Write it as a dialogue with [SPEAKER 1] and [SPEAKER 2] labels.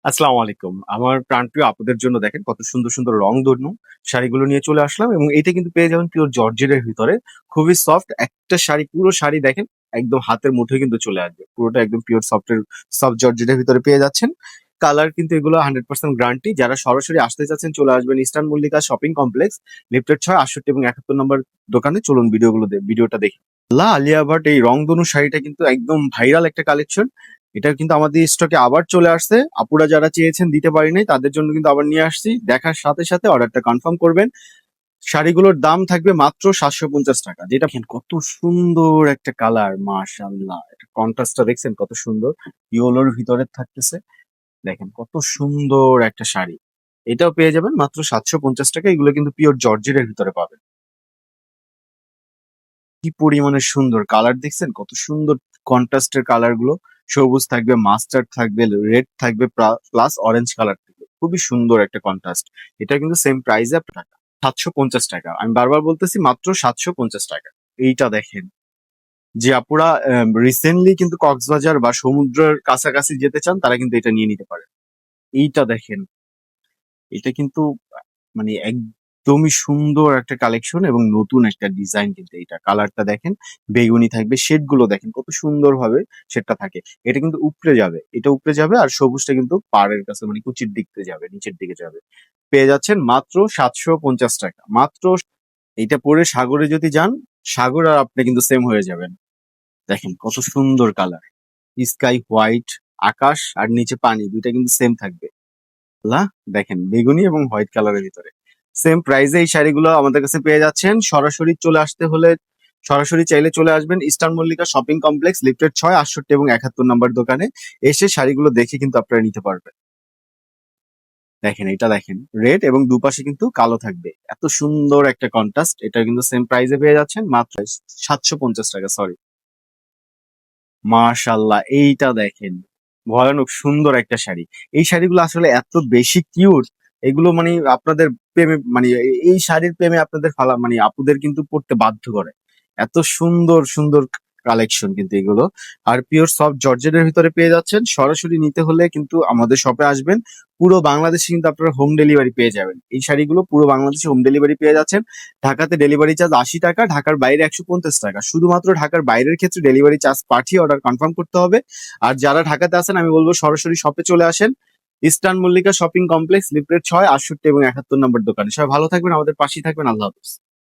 [SPEAKER 1] আসসালামু আলাইকুম। আমার প্রাণপ্রিয় আপুদের জন্য দেখেন কত সুন্দর, সুন্দর রংধনু শাড়িগুলো নিয়ে চলে আসলাম এবং এটা কিন্তু পেয়ে যাবেন পিওর জর্জেটের ভিতরে। খুবই সফট একটা শাড়ি, পুরো শাড়ি দেখেন একদম হাতের মুঠোয় কিন্তু চলে আসবে। পুরোটা একদম পিওর সফট জর্জেটের ভিতরে পেয়ে যাচ্ছেন। কালার কিন্তু এগুলো 100% গ্যারান্টি। যারা সরাসরি আসতে চাচ্ছেন চলে আসবেন eastern Mallika shopping complex, lifted ৬, ৬৮ এবং ৭১ নম্বর দোকানে। চলুন ভিডিওটা দেখি। আলিয়া ভাট এই রংধনু শাড়িটা কিন্তু একদম ভাইরাল একটা কালেকশন। এটা কিন্তু আমাদের স্টকে আবার চলে আসছে। আপুরা যারা চেয়েছেন দিতে পারি নাই তাদের জন্য কিন্তু আবার নিয়ে আসছি। দেখার সাথে সাথে অর্ডারটা কনফার্ম করবেন। শাড়িগুলোর দাম থাকবে মাত্র ৭৫০ টাকা। যেটা দেখেন কত সুন্দর একটা কালার, মাশাআল্লাহ। এটা কন্ট্রাস্টটা দেখছেন কত সুন্দর। ইয়েলোর ভিতরে থাকতেছে। দেখেন কত সুন্দর একটা শাড়ি। এটাও পেয়ে যাবেন মাত্র ৭৫০ টাকা। এগুলো কিন্তু পিওর জর্জেটের ভিতরে পাবেন। কি পরিমাণে সুন্দর কালার দেখছেন কত সুন্দর কন্ট্রাস্টের কালার গুলো। সবুজ থাকবে, মাস্টার্ড থাকবে, রেড থাকবে, প্লাস অরেঞ্জ কালার থাকবে। খুবই সুন্দর একটা কন্ট্রাস্ট। এটা কিন্তু সেম প্রাইসে টাকা ৭৫০ টাকা। আমি বারবার বলতেছি মাত্র ৭৫০ টাকা। এইটা দেখেন, যে আপুরা রিসেন্টলি কিন্তু কক্সবাজার বা সমুদ্রের কাছাকাছি যেতে চান তারা কিন্তু এটা নিয়ে নিতে পারে। এইটা দেখেন, এটা কিন্তু মানে একদমই সুন্দর একটা কালেকশন এবং নতুন একটা ডিজাইন। কিন্তু এটা কালারটা দেখেন, বেগুনি থাকবে, শেড গুলো দেখেন কত সুন্দর ভাবে শেডটা থাকে। এটা কিন্তু উপরে যাবে, এটা উপরে যাবে, আর সবুজটা কিন্তু পাড়ের কাছে মানে কুচির দিকে যাবে, নিচের দিকে যাবে। পেয়ে যাচ্ছেন মাত্র ৭৫০ টাকা মাত্র। এইটা পরে সাগরে যদি যান, সাগর আর আপনি কিন্তু সেম হয়ে যাবেন। দেখেন কত সুন্দর কালার, স্কাই হোয়াইট, আকাশ আর নিচে পানি দুইটা কিন্তু সেম থাকবে। লা দেখেন বেগুনি এবং হোয়াইট কালারের ভিতরে সেম প্রাইসে এই শাড়িগুলো আমাদের কাছে পেয়ে যাচ্ছেন। সরাসরি চলে আসতে হলে, সরাসরি চাইলে চলে আসবেন eastern Mallika shopping complex, lifted ৬, ৬৮ এবং ৭১ নম্বর দোকানে। এসে শাড়িগুলো দেখে কিন্তু আপনারা নিতে পারবেন। দেখেন এটা দেখেন, রেড এবং দুপাশে কিন্তু কালো থাকবে। এত সুন্দর একটা কন্ট্রাস্ট। এটা কিন্তু সেম প্রাইসে পেয়ে যাচ্ছেন মাত্র ৭৫০ টাকা। সরি, মাশাআল্লাহ। এইটা দেখেন, ভয়ানক সুন্দর একটা শাড়ি। এই শাড়িগুলো আসলে এত বেশি কিউট। এগুলো মানে আপনাদের প্রেমে মানে এই শাড়ির প্রেমে আপনাদের মানে আপুদের কিন্তু পড়তে বাধ্য করে। এত সুন্দর সুন্দর কালেকশন কিন্তু এগুলো। আর পিওর সফট জর্জেটের ভিতরে পেয়ে যাচ্ছেন। সরাসরি নিতে হলে কিন্তু আমাদের শপে আসবেন। পুরো বাংলাদেশে কিন্তু আপনারা হোম ডেলিভারি পেয়ে যাবেন। এই শাড়িগুলো পুরো বাংলাদেশে হোম ডেলিভারি পেয়ে যাচ্ছেন। ঢাকাতে ডেলিভারি চার্জ ৮০ টাকা, ঢাকার বাইরে ১৫০ টাকা। শুধুমাত্র ঢাকার বাইরের ক্ষেত্রে ডেলিভারি চার্জ পাঠিয়ে অর্ডার কনফার্ম করতে হবে। আর যারা ঢাকাতে আছেন আমি বলবো সরাসরি শপে চলে আসেন। Eastern Mallika shopping complex, lifted ৬, ৬৮ এবং ৭১ নম্বর দোকানে। সবাই ভালো থাকবেন, আমাদের পাশেই থাকবেন। আল্লাহ হাফেজ।